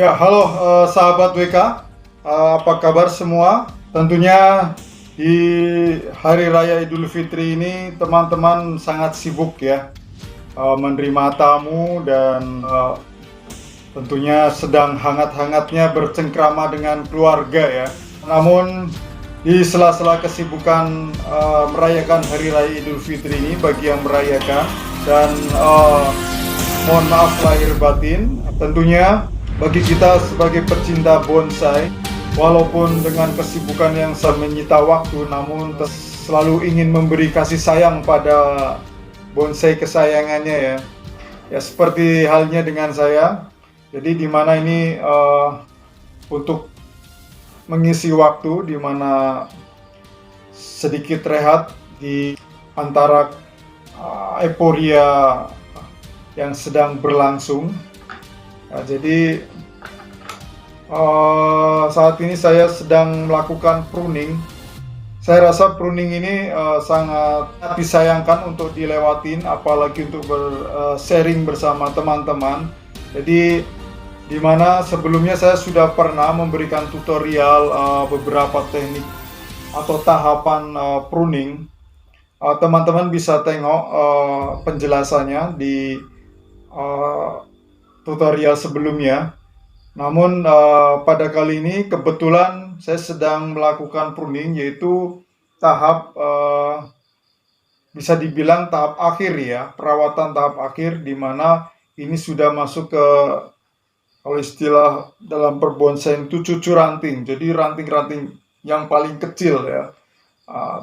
Ya, halo sahabat WK. Apa kabar semua? Tentunya di Hari Raya Idul Fitri ini teman-teman sangat sibuk ya, menerima tamu dan tentunya sedang hangat-hangatnya bercengkrama dengan keluarga ya. Namun di sela-sela kesibukan merayakan Hari Raya Idul Fitri ini bagi yang merayakan dan mohon maaf lahir batin, tentunya bagi kita sebagai pecinta bonsai, walaupun dengan kesibukan yang menyita waktu, namun selalu ingin memberi kasih sayang pada bonsai kesayangannya ya. Ya seperti halnya dengan saya. Jadi di mana ini untuk mengisi waktu, di mana sedikit rehat di antara euforia yang sedang berlangsung. Nah, jadi saat ini saya sedang melakukan pruning. Saya rasa pruning ini sangat disayangkan untuk dilewatin, apalagi untuk sharing bersama teman-teman. Jadi di mana sebelumnya saya sudah pernah memberikan tutorial beberapa teknik atau tahapan pruning. Teman-teman bisa tengok penjelasannya di tutorial sebelumnya. Namun pada kali ini kebetulan saya sedang melakukan pruning, yaitu tahap bisa dibilang tahap akhir ya, perawatan tahap akhir, di mana ini sudah masuk ke, kalau istilah dalam perbonsai itu, cucu ranting. Jadi ranting-ranting yang paling kecil ya.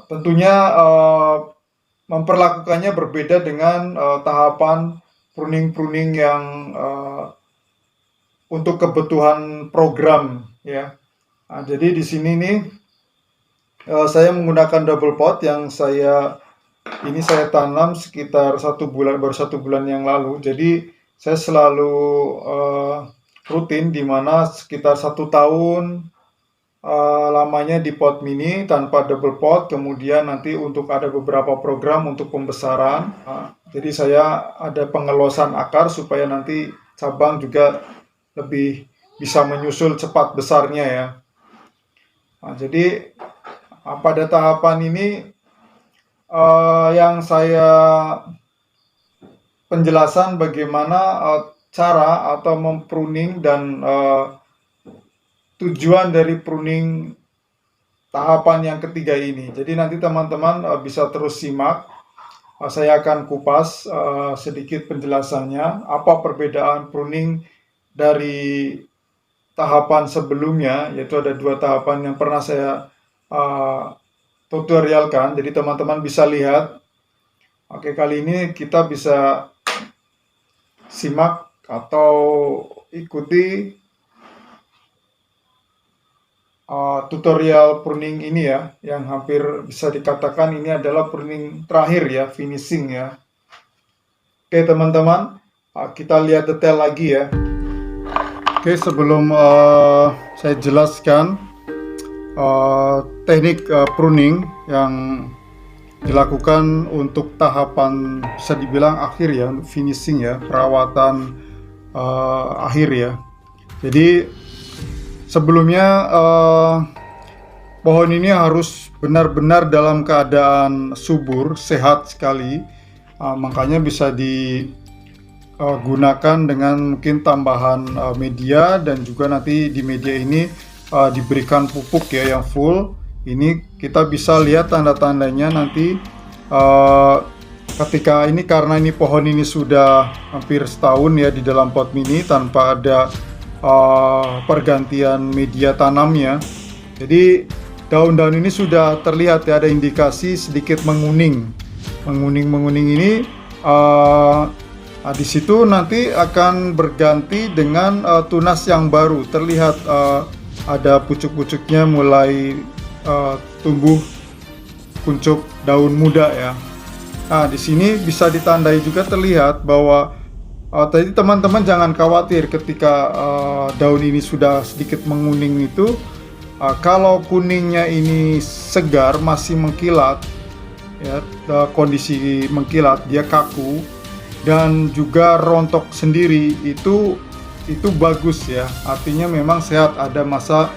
Tentunya memperlakukannya berbeda dengan tahapan pruning-pruning yang untuk kebutuhan program ya. Nah, jadi di sini nih saya menggunakan double pot yang saya tanam sekitar baru satu bulan yang lalu. Jadi saya selalu rutin, di mana sekitar 1 tahun lamanya di pot mini tanpa double pot. Kemudian nanti untuk ada beberapa program untuk pembesaran. Jadi saya ada pengelosan akar supaya nanti cabang juga lebih bisa menyusul cepat besarnya ya. Nah, jadi pada tahapan ini yang saya penjelasan bagaimana cara atau mempruning dan tujuan dari pruning tahapan yang ketiga ini. Jadi nanti teman-teman bisa terus simak. Saya akan kupas sedikit penjelasannya, apa perbedaan pruning dari tahapan sebelumnya, yaitu ada 2 tahapan yang pernah saya tutorialkan. Jadi teman-teman bisa lihat. Oke, kali ini kita bisa simak atau ikuti tutorial pruning ini ya, yang hampir bisa dikatakan ini adalah pruning terakhir ya, finishing ya. Oke teman-teman, kita lihat detail lagi ya. Oke, sebelum saya jelaskan teknik pruning yang dilakukan untuk tahapan bisa dibilang akhir ya, untuk finishing ya, perawatan akhir ya. Jadi sebelumnya pohon ini harus benar-benar dalam keadaan subur, sehat sekali. Makanya bisa digunakan dengan mungkin tambahan media, dan juga nanti di media ini diberikan pupuk ya yang full. Ini kita bisa lihat tanda-tandanya nanti ketika ini, karena ini pohon ini sudah hampir setahun ya di dalam pot mini tanpa ada pergantian media tanamnya. Jadi daun-daun ini sudah terlihat ya, ada indikasi sedikit menguning ini. Di situ nanti akan berganti dengan tunas yang baru. Terlihat ada pucuk-pucuknya mulai tumbuh kuncup daun muda ya. Nah, di sini bisa ditandai juga, terlihat bahwa tadi teman-teman jangan khawatir ketika daun ini sudah sedikit menguning itu. Kalau kuningnya ini segar, masih mengkilat ya, kondisi mengkilat, dia kaku dan juga rontok sendiri, itu itu bagus ya, artinya memang sehat. Ada masa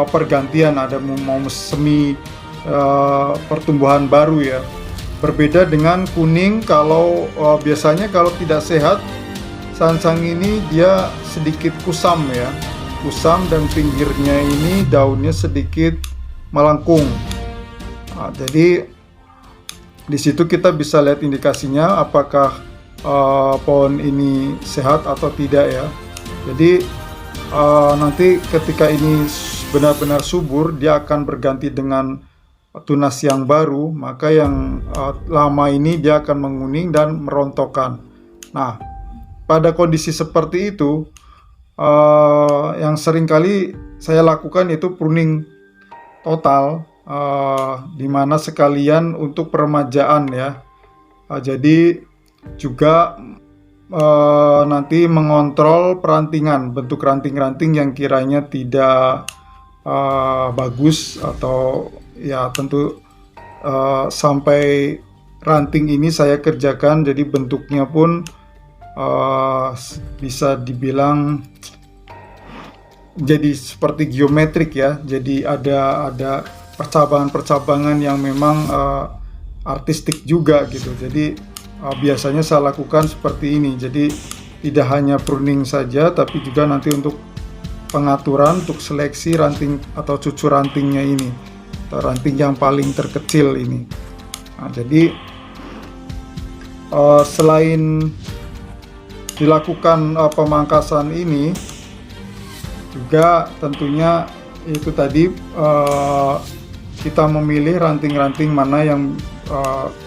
pergantian, ada mau semi pertumbuhan baru ya. Berbeda dengan kuning, kalau biasanya kalau tidak sehat, sansang ini dia sedikit kusam ya, kusam, dan pinggirnya ini daunnya sedikit melengkung. Nah, jadi di situ kita bisa lihat indikasinya apakah pohon ini sehat atau tidak ya. Jadi nanti ketika ini benar-benar subur, dia akan berganti dengan tunas yang baru, maka yang lama ini dia akan menguning dan merontokkan. Nah, pada kondisi seperti itu, yang sering kali saya lakukan itu pruning total, di mana sekalian untuk peremajaan ya. Jadi juga nanti mengontrol perantingan, bentuk ranting-ranting yang kiranya tidak bagus, atau ya tentu sampai ranting ini saya kerjakan jadi bentuknya pun bisa dibilang jadi seperti geometrik ya. Jadi ada percabangan-percabangan yang memang artistik juga gitu. Jadi biasanya saya lakukan seperti ini. Jadi tidak hanya pruning saja, tapi juga nanti untuk pengaturan, untuk seleksi ranting atau cucu rantingnya ini, atau ranting yang paling terkecil ini. Nah, jadi selain dilakukan pemangkasan ini, juga tentunya itu tadi kita memilih ranting-ranting mana yang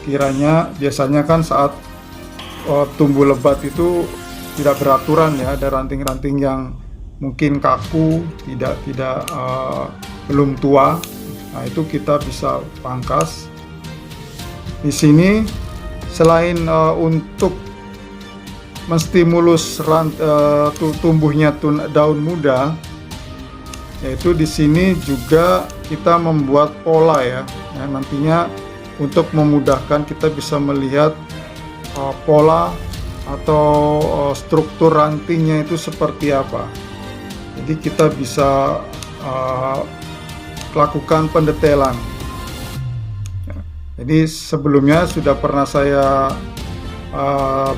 kiranya biasanya kan saat tumbuh lebat itu tidak beraturan ya, ada ranting-ranting yang mungkin kaku, tidak belum tua. Nah, itu kita bisa pangkas. Di sini selain untuk menstimulus tumbuhnya daun muda, yaitu di sini juga kita membuat pola ya. Nah, nantinya untuk memudahkan kita bisa melihat pola atau struktur rantingnya itu seperti apa. Jadi kita bisa lakukan pendetailan. Jadi sebelumnya sudah pernah saya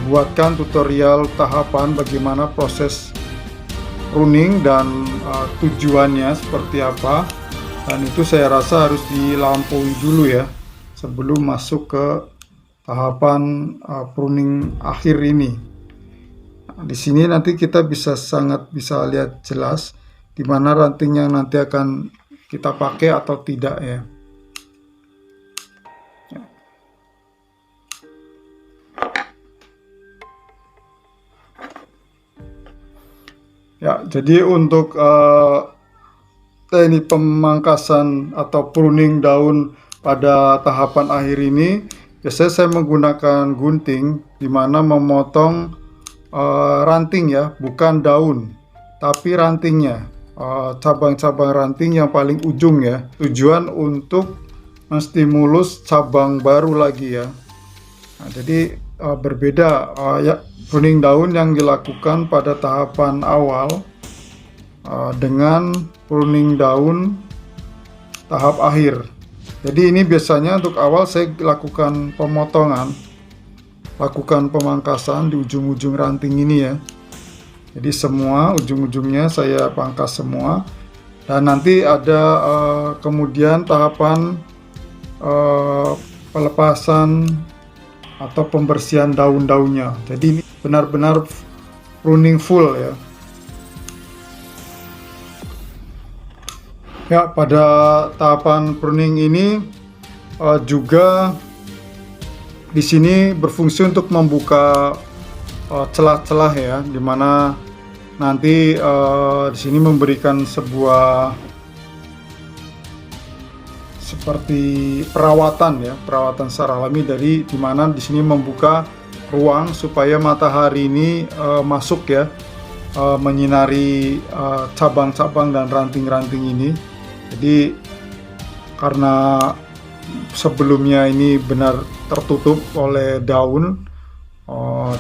buatkan tutorial tahapan bagaimana proses pruning dan tujuannya seperti apa, dan itu saya rasa harus dilampaui dulu ya sebelum masuk ke tahapan pruning akhir ini. Nah, di sini nanti kita sangat bisa lihat jelas di mana ranting yang nanti akan kita pakai atau tidak ya. Ya, jadi untuk teknik pemangkasan atau pruning daun pada tahapan akhir ini, biasanya saya menggunakan gunting, di mana memotong ranting ya, bukan daun, tapi rantingnya, cabang-cabang ranting yang paling ujung ya. Tujuan untuk menstimulus cabang baru lagi ya. Nah, jadi berbeda ya, pruning daun yang dilakukan pada tahapan awal dengan pruning daun tahap akhir. Jadi ini biasanya untuk awal saya lakukan pemotongan, lakukan pemangkasan di ujung-ujung ranting ini ya. Jadi semua ujung-ujungnya saya pangkas semua, dan nanti ada kemudian tahapan pelepasan atau pembersihan daun-daunnya. Jadi ini benar-benar pruning full ya. Ya, pada tahapan pruning ini juga di sini berfungsi untuk membuka celah-celah ya, dimana nanti di sini memberikan sebuah seperti perawatan ya, perawatan secara alami, dari dimana di sini membuka ruang supaya matahari ini masuk ya, menyinari cabang-cabang dan ranting-ranting ini. Jadi karena sebelumnya ini benar tertutup oleh daun,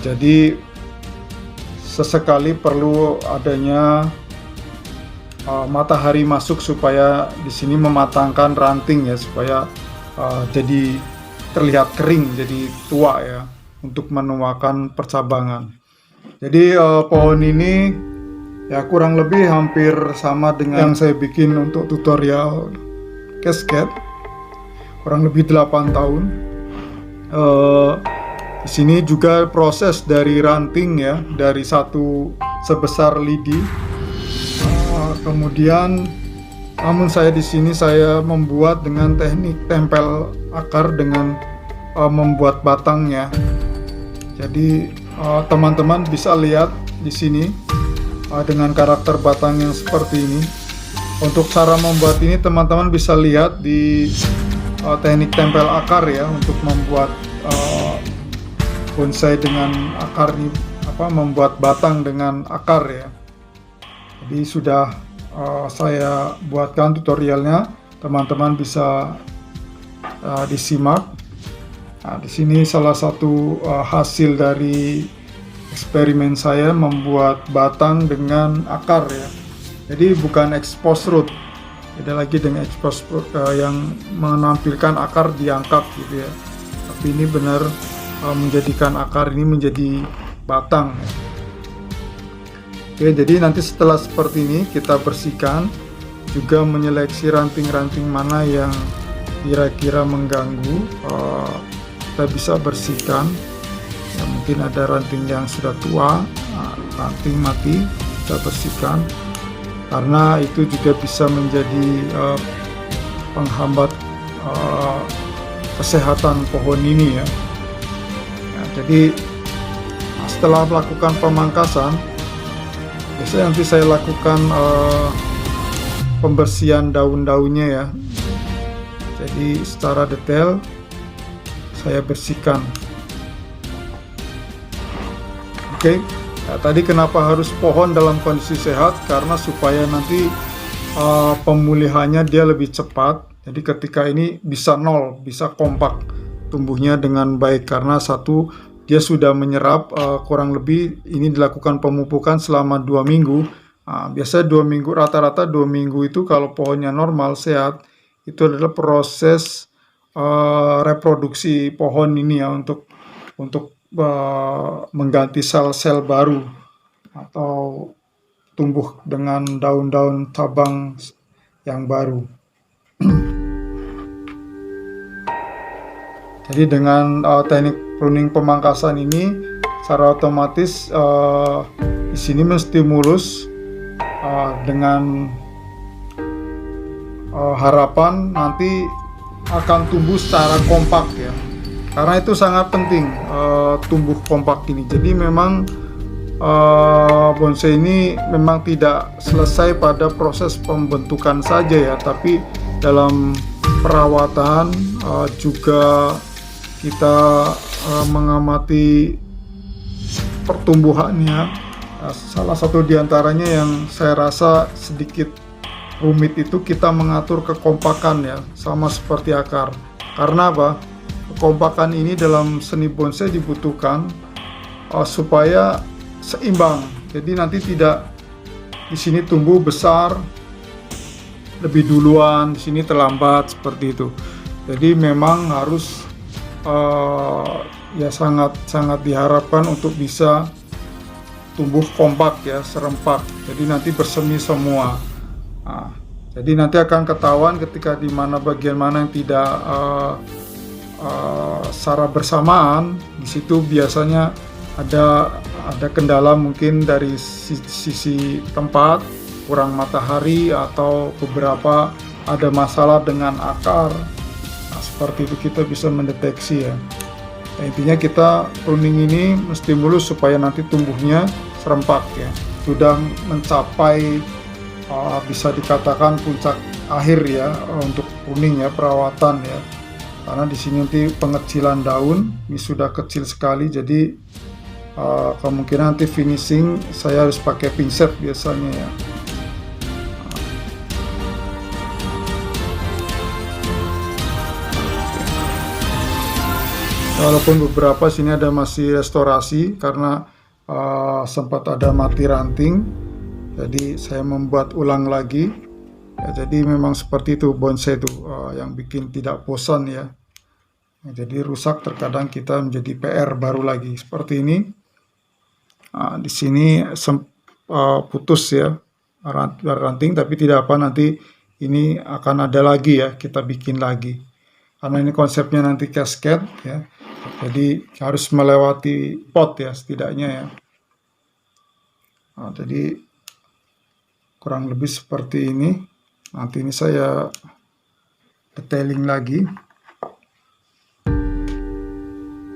jadi sesekali perlu adanya matahari masuk supaya di sini mematangkan ranting ya, supaya jadi terlihat kering, jadi tua ya, untuk menuakan percabangan. Jadi pohon ini ya kurang lebih hampir sama dengan yang saya bikin untuk tutorial cascade, kurang lebih 8 tahun. Di sini juga proses dari ranting ya, dari satu sebesar lidi. Kemudian, namun saya di sini saya membuat dengan teknik tempel akar dengan membuat batangnya. Jadi teman-teman bisa lihat di sini dengan karakter batang yang seperti ini. Untuk cara membuat ini teman-teman bisa lihat di teknik tempel akar ya, untuk membuat bonsai dengan akar ini, membuat batang dengan akar ya. Jadi sudah saya buatkan tutorialnya, teman-teman bisa disimak. Nah, di sini salah satu hasil dari eksperimen saya membuat batang dengan akar ya. Jadi bukan expose root, beda lagi dengan expose root yang menampilkan akar diangkat gitu ya. Tapi ini benar menjadikan akar ini menjadi batang ya. Oke, jadi nanti setelah seperti ini kita bersihkan, juga menyeleksi ranting-ranting mana yang kira-kira mengganggu, kita bisa bersihkan ya. Mungkin ada ranting yang sudah tua, ranting mati, kita bersihkan, karena itu juga bisa menjadi penghambat kesehatan pohon ini ya. Jadi setelah melakukan pemangkasan, biasanya nanti saya lakukan pembersihan daun-daunnya ya. Jadi secara detail saya bersihkan. Oke, nah, tadi kenapa harus pohon dalam kondisi sehat? Karena supaya nanti pemulihannya dia lebih cepat. Jadi ketika ini bisa nol, bisa kompak tumbuhnya dengan baik, karena satu, dia sudah menyerap kurang lebih ini dilakukan pemupukan selama 2 minggu. Biasanya 2 minggu, rata-rata 2 minggu itu kalau pohonnya normal sehat, itu adalah proses reproduksi pohon ini ya, untuk mengganti sel-sel baru atau tumbuh dengan daun-daun cabang yang baru. Jadi dengan teknik pruning pemangkasan ini secara otomatis di sini menstimulus dengan harapan nanti akan tumbuh secara kompak ya. Karena itu sangat penting tumbuh kompak ini. Jadi memang bonsai ini memang tidak selesai pada proses pembentukan saja ya, tapi dalam perawatan juga kita mengamati pertumbuhannya. Salah satu diantaranya yang saya rasa sedikit rumit itu kita mengatur kekompakan ya, sama seperti akar. Karena apa? Kekompakan ini dalam seni bonsai dibutuhkan supaya seimbang. Jadi nanti tidak di sini tumbuh besar lebih duluan, di sini terlambat seperti itu. Jadi memang harus ya sangat diharapkan untuk bisa tumbuh kompak ya, serempak. Jadi nanti bersemi semua. Jadi nanti akan ketahuan ketika di mana bagian mana yang tidak secara bersamaan. Di situ biasanya ada kendala, mungkin dari sisi tempat, kurang matahari, atau beberapa ada masalah dengan akar. Seperti itu kita bisa mendeteksi ya. Nah, intinya kita pruning ini menstimulus supaya nanti tumbuhnya serempak ya. Sudah mencapai bisa dikatakan puncak akhir ya untuk pruning ya, perawatan ya. Karena di sini nanti pengecilan daun ini sudah kecil sekali, jadi kemungkinan nanti finishing saya harus pakai pinset biasanya ya. Walaupun beberapa sini ada masih restorasi karena sempat ada mati ranting, jadi saya membuat ulang lagi. Ya, jadi memang seperti itu bonsai itu yang bikin tidak bosan ya. Jadi rusak terkadang kita menjadi PR baru lagi seperti ini. Di sini putus ya ranting, tapi tidak apa, nanti ini akan ada lagi ya, kita bikin lagi. Karena ini konsepnya nanti cascade ya. Jadi harus melewati pot ya setidaknya ya. Jadi kurang lebih seperti ini. Nanti ini saya detailing lagi.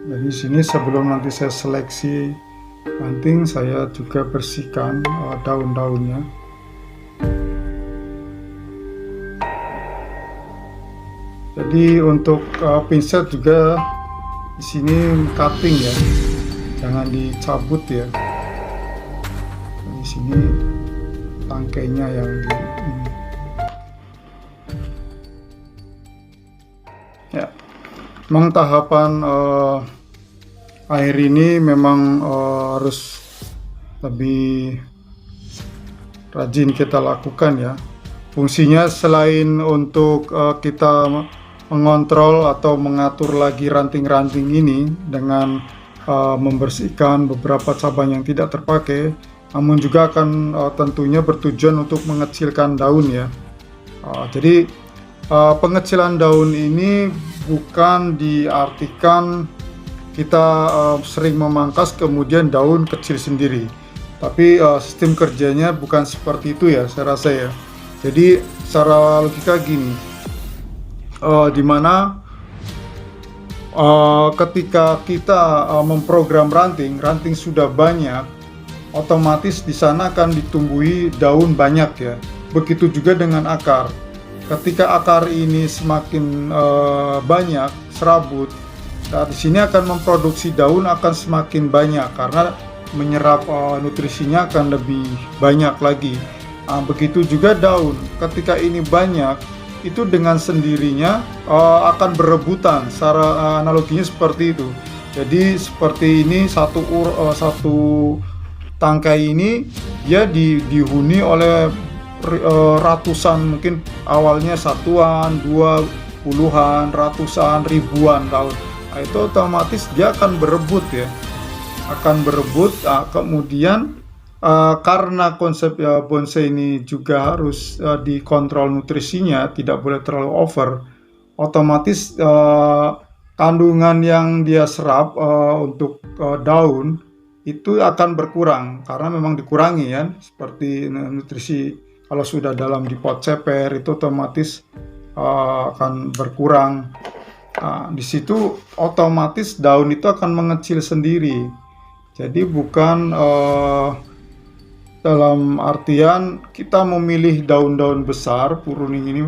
Jadi sini sebelum nanti saya seleksi ranting, saya juga bersihkan daun-daunnya. Jadi untuk pinset juga di sini cutting ya, jangan dicabut ya. Di sini tangkainya yang di ini. Ya, memang tahapan air ini memang harus lebih rajin kita lakukan ya. Fungsinya selain untuk kita mengontrol atau mengatur lagi ranting-ranting ini dengan membersihkan beberapa cabang yang tidak terpakai, namun juga akan tentunya bertujuan untuk mengecilkan daun ya. Jadi pengecilan daun ini bukan diartikan kita sering memangkas kemudian daun kecil sendiri, tapi sistem kerjanya bukan seperti itu ya, saya rasa ya. Jadi secara logika gini, dimana ketika kita memprogram ranting sudah banyak, otomatis di sana akan ditumbuhi daun banyak ya. Begitu juga dengan akar. Ketika akar ini semakin banyak serabut, di sini akan memproduksi daun akan semakin banyak karena menyerap nutrisinya akan lebih banyak lagi. Begitu juga daun, ketika ini banyak, itu dengan sendirinya akan berebutan. Secara analoginya seperti itu. Jadi seperti ini satu tangkai ini dia dihuni oleh ratusan, mungkin awalnya satuan, 20-an, ratusan, ribuan daun. Itu otomatis dia akan berebut ya, kemudian karena konsep bonsai ini juga harus dikontrol nutrisinya, tidak boleh terlalu over, otomatis kandungan yang dia serap untuk daun itu akan berkurang karena memang dikurangi ya, seperti nutrisi kalau sudah dalam di pot ceper itu otomatis akan berkurang. Di situ otomatis daun itu akan mengecil sendiri. Jadi bukan dalam artian kita memilih daun-daun besar, pruning ini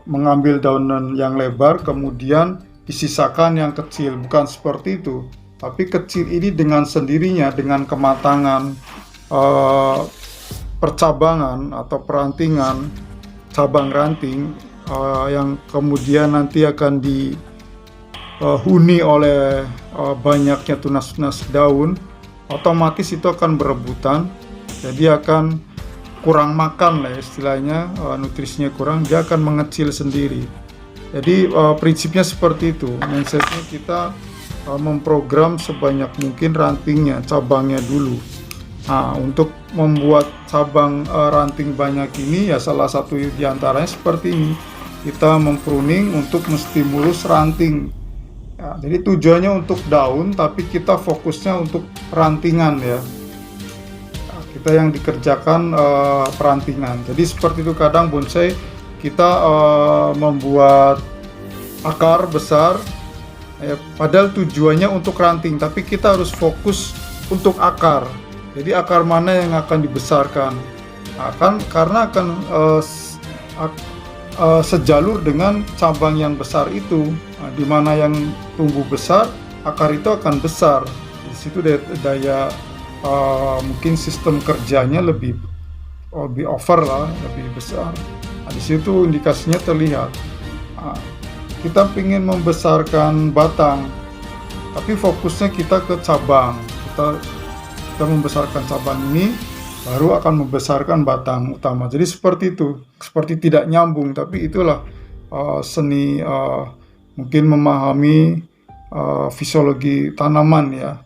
mengambil daun yang lebar kemudian disisakan yang kecil, bukan seperti itu. Tapi kecil ini dengan sendirinya, dengan kematangan percabangan atau perantingan cabang ranting yang kemudian nanti akan dihuni oleh banyaknya tunas-tunas daun, otomatis itu akan berebutan, jadi akan kurang makan lah istilahnya, nutrisinya kurang, dia akan mengecil sendiri. Jadi prinsipnya seperti itu, mindsetnya kita memprogram sebanyak mungkin rantingnya, cabangnya dulu. Untuk membuat cabang ranting banyak ini ya salah satu diantaranya seperti ini, kita mempruning untuk menstimulus ranting ya, jadi tujuannya untuk daun tapi kita fokusnya untuk rantingan ya, kita yang dikerjakan perantingan. Jadi seperti itu kadang bonsai kita membuat akar besar ya, padahal tujuannya untuk ranting tapi kita harus fokus untuk akar. Jadi akar mana yang akan dibesarkan, karena akan sejalur dengan cabang yang besar itu. Di mana yang tumbuh besar, akar itu akan besar. Di situ daya mungkin sistem kerjanya lebih over lah, lebih besar. Di situ indikasinya terlihat. Kita ingin membesarkan batang, tapi fokusnya kita ke cabang. Kita kita membesarkan cabang ini, baru akan membesarkan batang utama. Jadi seperti itu, seperti tidak nyambung, tapi itulah seni mungkin memahami fisiologi tanaman ya,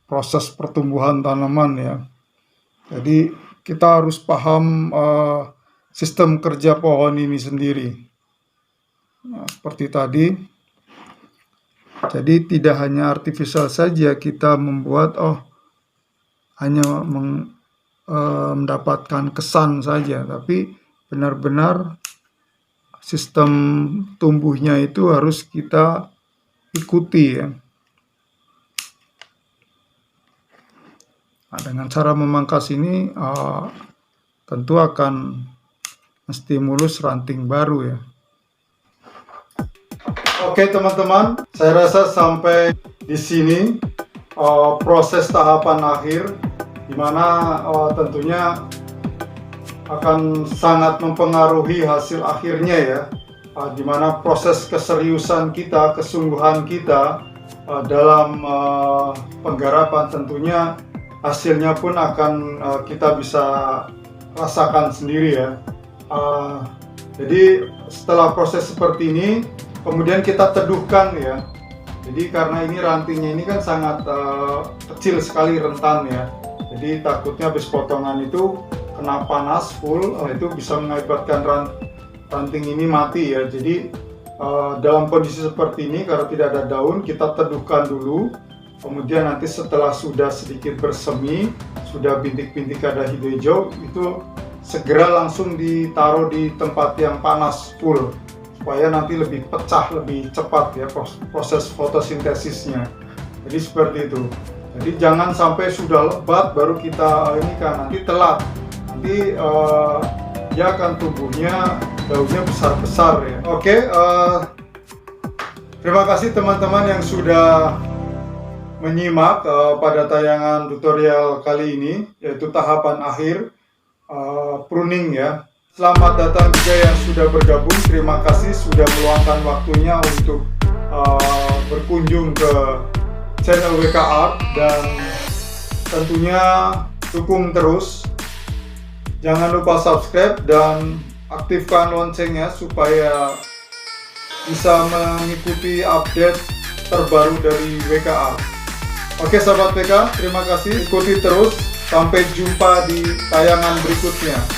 proses pertumbuhan tanaman ya. Jadi kita harus paham sistem kerja pohon ini sendiri. Nah, seperti tadi. Jadi tidak hanya artifisial saja kita membuat hanya mendapatkan kesan saja, tapi benar-benar sistem tumbuhnya itu harus kita ikuti ya. Nah, dengan cara memangkas ini tentu akan menstimulus ranting baru ya. Oke teman-teman, saya rasa sampai di sini proses tahapan akhir, di mana tentunya akan sangat mempengaruhi hasil akhirnya ya, di mana proses keseriusan kita, kesungguhan kita dalam penggarapan, tentunya hasilnya pun akan kita bisa rasakan sendiri ya. Jadi setelah proses seperti ini, kemudian kita teduhkan ya. Jadi karena ini rantingnya ini kan sangat kecil sekali, rentan ya. Jadi takutnya habis potongan itu kena panas full, itu bisa mengakibatkan ranting ini mati ya. Jadi dalam kondisi seperti ini, kalau tidak ada daun, kita teduhkan dulu. Kemudian nanti setelah sudah sedikit bersemi, sudah bintik-bintik ada hijau-hijau, itu segera langsung ditaruh di tempat yang panas full, supaya nanti lebih pecah, lebih cepat ya proses fotosintesisnya. Jadi seperti itu. Jadi jangan sampai sudah lebat baru kita ini kan, nanti telat. Nanti dia akan tumbuhnya, daunnya besar-besar ya. Oke, terima kasih teman-teman yang sudah menyimak pada tayangan tutorial kali ini, yaitu tahapan akhir pruning ya. Selamat datang juga yang sudah bergabung. Terima kasih sudah meluangkan waktunya untuk berkunjung ke channel WK Art, dan tentunya dukung terus. Jangan lupa subscribe dan aktifkan loncengnya supaya bisa mengikuti update terbaru dari WK Art. Oke sahabat WK, terima kasih, ikuti terus. Sampai jumpa di tayangan berikutnya.